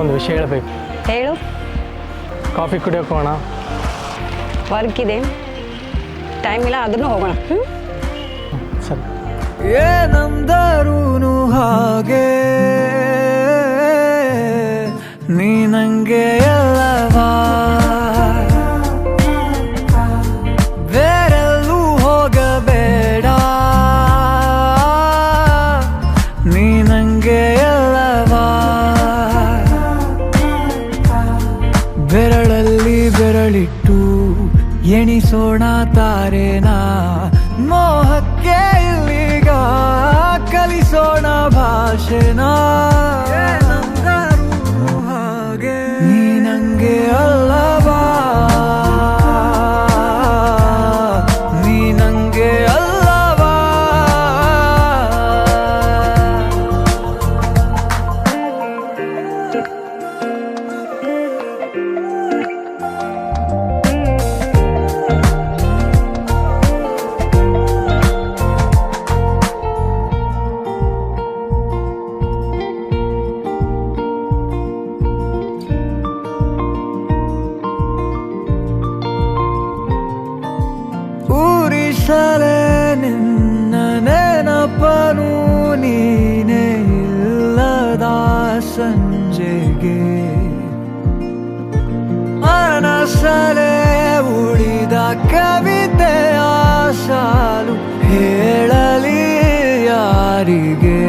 ಒಂದು ವಿಷಯ ಹೇಳಬೇಕು. ಹೇಳು. ಕಾಫಿ ಕುಡಿಯೋಕೆ ಹೋಗೋಣ. ವರ್ಕ್ ಇದೆ, ಟೈಮ್ ಇಲ್ಲ, ಅದನ್ನು ಹೋಗೋಣ. ಸರಿ. ಏನಂದರೂನು ಹಾಗೆ ನೀ ನಂಗೆ ಎಲ್ಲವಾ, ಬೇರೆಲ್ಲೂ ಹೋಗಬೇಡ, ನೀ ನಂಗೆ ಎಲ್ಲವಾ, ಬೆರಳಲ್ಲಿ ಬೆರಳಿಟ್ಟು ಎಣಿಸೋಣ ತಾರೇನಾ, ಮೋಹಕ್ಕೆ ಇಲ್ಲಿಗ ಕಲಿಸೋಣ ಭಾಷೆನಾ, ಹಾಗೆ ನೀ ನಂಗೆ ಅಲ್ಲವಾ, ನೀ ನಂಗೆ ಅಲ್ಲವಾ. ಊರಿಸಲೇ ನಿನ್ನ ನೆನಪನು ನೀನೇ ಇಲ್ಲದ ಸಂಜೆಗೆ, ಮನಸಲೇ ಉಳಿದ ಕವಿತೆಯ ಸಾಲು ಹೇಳಲಿ ಯಾರಿಗೆ.